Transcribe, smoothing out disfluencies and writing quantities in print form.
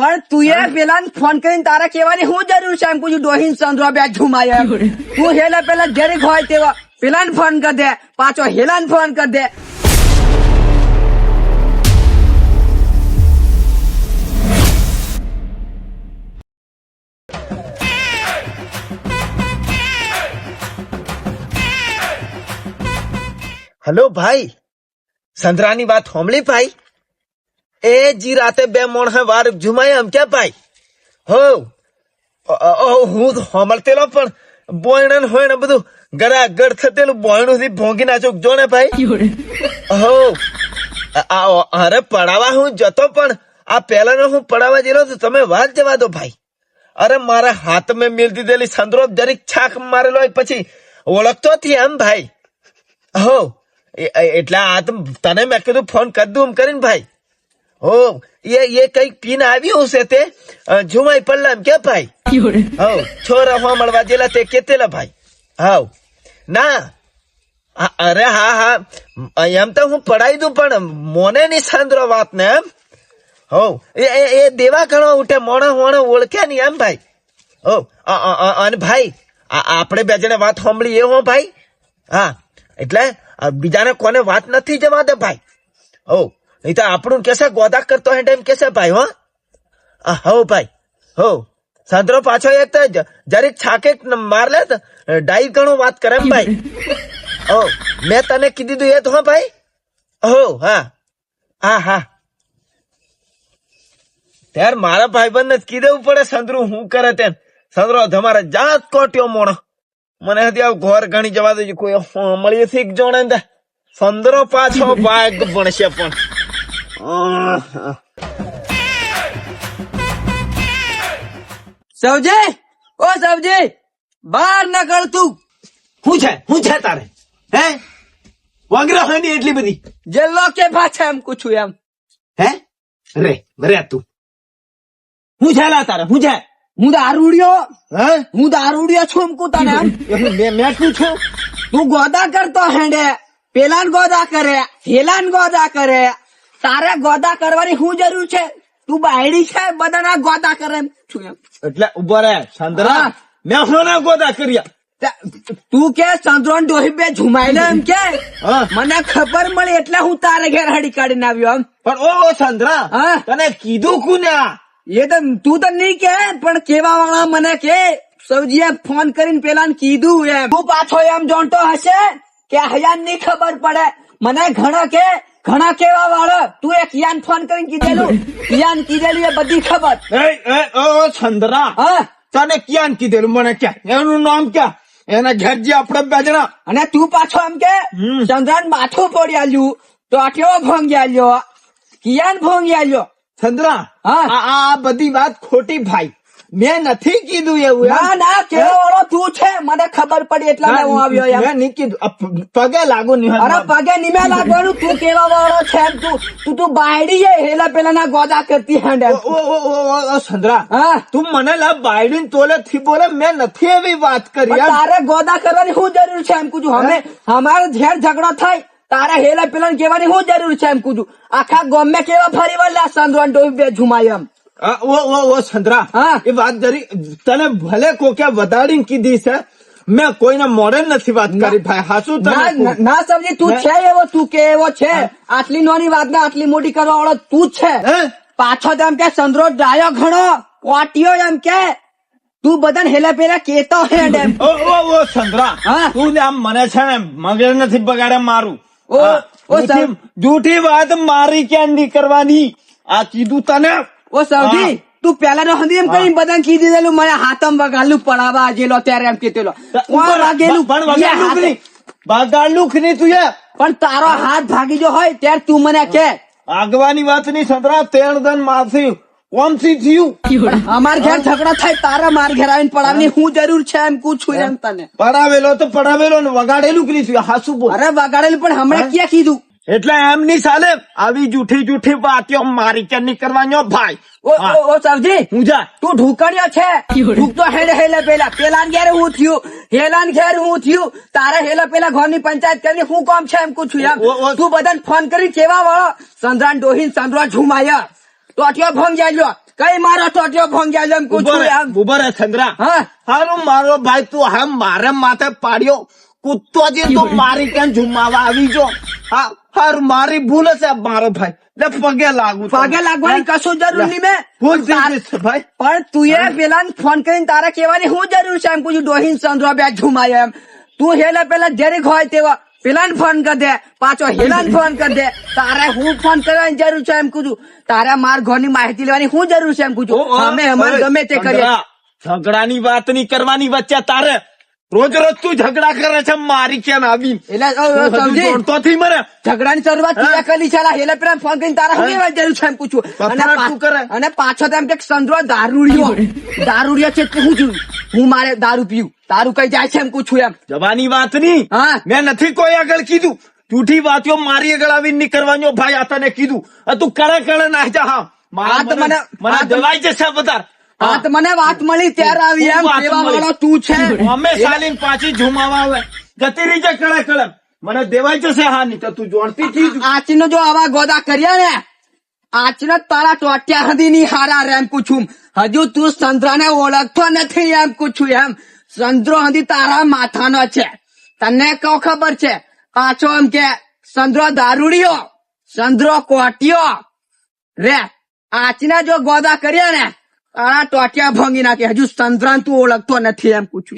પણ તું એ પેલા ફોન કરીને તારા કેવાની શું જરૂર છે? એમ પૂછ્યું ડોહીન સંદ્રો બે ઝુમાયા. તું હેલા પેલા જરીક હોય તેવા પેલા ફોન કરી દે, પાછો હેલા ફોન કરી દે. હલો ભાઈ, સંતરાની વાત હોમલી ભાઈ? એ જી રાતે બે મોણ વાર ઝુમાય એમ ક્યાં ભાઈ? હો હું હોમલતેલો પણ બોયણ હોય ને બધું ગરા ગડ થતેલું બોયણું થી ભોંગી નાચો જો ને ભાઈ. હો અરે પડાવા હું જતો પણ આ પહેલાનો હું પડાવા જેલો તો તમે વાત જવા દો ભાઈ. અરે મારા હાથ મેં મિલ દીધેલી સંદરો જરીક છાક મારેલો પછી ઓળખતો થી એમ ભાઈ. હો એટલે આ તને મેં કીધું ફોન કરી દઉં એમ કરીને ભાઈ. હો એ કઈક પીને આવ્યું હશે તે ઝુમાઈ પડલા એમ કે ભાઈ. હવ છોરા હો મળવા જેલા તે કેતેલા ભાઈ. હાવ ના અરે હા એમ તો હું પડાવી દઉં પણ મોને ની સાંદ્રો વાત ને એમ. હો એ દેવા ઘણો ઉઠે મોણો હોણો ઓળખ્યા ની એમ ભાઈ. હો અને ભાઈ આપણે બે જણે વાત સાંભળી એ હો ભાઈ. હા એટલે બીજાને કોને વાત નથી જવા દે ભાઈ. હો નહીં તો આપણું કેસે ગોદા કરતો હે એમ કેસે ભાઈ. હો ભાઈ. હો સાંદ્રો પાછો એક તો જરીક છાકે માર લે ડાઈ ઘણું વાત કરે એમ ભાઈ. હો મેં તને કીધું એ તો હા ભાઈ. હો હા ત્યાર મારા ભાઈબંધ ને કીધું પડે સંદરું હું કરે તેમ. સંદરો તમારે જાત કોટ્યો મોણો મને હતી આવ ઘર ગણી જવા દે કોઈ મળી થી જોણે સંદરો પાછો ભાગ ભણશે પણ. સવજી, ઓ સવજી, બહાર નીકળ તું. શું છે તારે? હે વાંગરા હોય ની એટલી બધી જેલો કે પાછા એમ પૂછું એમ. હે રે તું શું છે લા તારે? શું છે? હું દારૂડિયો. હે હું દારૂડિયો છું એમ કુતા ને એમ. મેં શું છું? તું ગોદા કરતો હેડે, પેલા ગોદા કરે, હેલાન ગોદા કરે. તારે ગોદા કરવાની શું જરૂર છે? તું બાયડી છે બધાના ગોદા કરે એમ છું એમ. એટલે ઉભો રે સંદરા, મેં હોના ગોદા કર્યા. તું કે સંતરો ડોહી બે ઝુમાઈ એમ કે મને ખબર મળી એટલે હું તારે ઘેર હડી કાઢીને આવ્યો એમ. પણ ઓ સંદરા, તને કીધું કોને? એ તો તું તો નહીં કે પણ કેવા વાળા મને કે સૌજીએ ફોન કરીને પેલા કીધું એમ. તું પાછો એમ જોણતો હશે કે હયાન ની ખબર પડે. મને ઘણા કેવા વાળો તું એક યાન ફોન કરીને કીધેલું એ બધી ખબર. ઓ સંદરા, તને ક્યાં કીધેલું મને ક્યાં? એનું નામ ક્યાં? એના ઘેર જે આપડે બેજણા. અને તું પાછો એમ કે ચંદ્રાન માથું પડી આલ્યું તો આઠ્યો ભોંગી આલ્યો, કિયાન ભોંગી આલ્યો. ચંદ્રા, આ બધી વાત ખોટી ભાઈ. મેં નથી કીધું એવું. ના કેવો વાળો તું છે મને ખબર પડી એટલા હું આવ્યો. મેં નહીં કીધું. પગે લાગુ નહીં. અરે પગે નિમે લાગવાનું. તું કેવા વાળો છે એમ? તું બાયડી છે હેલા પેલા ના ગોદા કરતી હેન્ડ. ઓ સંદ્રા, તું મને લા બાયડી તોલે થી બોલે. મેં નથી એવી વાત કરી. તારે ગોદા કરવાની શું જરૂર છે એમ પૂછું? અમારે ઝેર ઝઘડો થાય તારે હેલા પેલા કેવાની શું જરૂર છે એમ પૂછું? આખા ગમે કેવા ફરી વળ્યા સંદ્રો ડોહી બે ઝુમાય એમ. ઓ સંદ્રા, એ વાત જરી તને ભલે કોકે વધારીને કીધી છે. મેં કોઈને મોડે નથી વાત કરી ભાઈ. હાચું તને ના સમજી. તું છે એવો, તું કે એવો છે. આટલી નાની વાત ને આટલી મોટી કરવા વાળો તું જ છે. પાછો એમ કે સંદ્રો ડાયો ઘણો કોટિયો એમ કે તું બધાને હેલા પેલા કેતો હેડ એમ. ઓ સંદ્રા, તું આમ મને છે ને મગજ નથી બગાડે મારું. જૂઠી વાત મારી ક્યાં નહીં કરવાની. આ કીધું તને. ઓ સૌજી, તું પેલા નો હંધી એમ કરીને બધાને કીધી દેલું મને હાથમ વગાડલું પડાવા જેલો ત્યારે એમ કીધેલો. વાગેલું ખરી તું પણ તારો હાથ ભાગી જો હોય ત્યારે તું મને કે આગવાની વાત ની સંતરા. તેણ દન મારથી કોમ થી થયું. અમાર ઘેર ઝઘડો થાય તારા માર ઘેર આવીને પડાવવાની શું જરૂર છે એમ પૂછું એમ તને. પડાવેલો તો પડાવેલો ને વગાડેલું કરી થયું. હાસું બોલ. અરે વગાડેલું પણ હમણાં ક્યાં કીધું? એટલે એમ ની ચાલે. આવી જૂઠી વાતો મારી ક્યાં નહીં કરવાની ભાઈ. ઓ સવજી, હું જા. તું ઢુકડ્યો છે. ઢુકતો હેલે પેલા ઘેર હું થયું, હેલાન ઘેર હું થયું. તારે હેલા પેલા ઘરની પંચાયત કરી શું કામ છે એમ પૂછું એમ. તું બધાને ફોન કરી કેવા વાળો સંદ્રાન ડોહીન સંદ્રો ઝુમાયા તો અઠિયો ભંગ જાય. કઈ મારો ટોટિયો ભોંગ્યા છે એમ પૂછું એમ ઉભો રે ચંદ્રા હા હારું મારો ભાઈ તું હા મારે માથે પાડ્યો કૂદતો જે તો મારી ક્યાં ઝુમાવા આવી જો હા હારું મારી ભૂલ હશે મારો ભાઈ લે પગે લાગુ પગે લાગવાની કશું જરૂર નહીં મેં ભૂલ થઈ ગઈ છે ભાઈ પણ તું એ પેલા ફોન કરીને તારા કહેવાની શું જરૂર છે એમ પૂછ્યું ડોહીન સંદ્રો બે ઝુમાય એમ તું હેલા પેલા જરીક હોય તેવા પેલા ફોન કરી દે પાછો હેલા ફોન કરી દે તારે હું ફોન કરવાની જરૂર છે એમ પૂછું તારે માર ઘરની માહિતી લેવાની શું જરૂર છે એમ પૂછું અમે અમારે ગમે તે કરીએ ઝઘડાની વાત નહીં કરવાની વચ્ચે તારે રોજ રોજ તું ઝઘડા કરે છે મારી કેમ આવી એટલે સમજી જોડતો થી મને ઝઘડાની શરૂઆત તું કરી છે હેલા પેલા ફોન કરીને તારે શું કહેવાની જરૂર છે એમ પૂછું શું કરે અને પાછો તો એમ કે સંદ્રો દારૂડિયો છે તે હું જોયું હું મારે દારૂ પીવું તારું કઈ જાય છે એમ પૂછું એમ જવાની વાત નહીં હા મેં નથી કોઈ આગળ કીધું જૂઠી વાતો મારી આગળ આવી નહીં કરવાની ભાઈ આ તને કીધું તું કરે ના જા હા આ તો મને જવાય જશે બધા હા તો મને વાત મળી ત્યારે આવી એમ કેવા વાળો તું છે અમે સાલીન પાછી ઝુમાવા આવે જતી રહી જાય કળે મને દેવાય જશે હા નહીં તો તું જોડતી થી આચનો જો આવા ગોદા કર્યા ને આચનો તારા ટોટિયા હદી ની હારા એમ પૂછું હજુ તું સંદ્રાને ઓળખતો નથી એમ પૂછું એમ સંદ્રો હદી તારા માથાનો છે તને કઉ ખબર છે પાછો એમ કે સંદ્રો દારૂડિયો સંદ્રો કોટિયો રે આચના જો ગોદા કર્યા ને તારા ટોટિયા ભંગી નાખે હજુ સંદ્રાન તું ઓળખતો નથી એમ પૂછું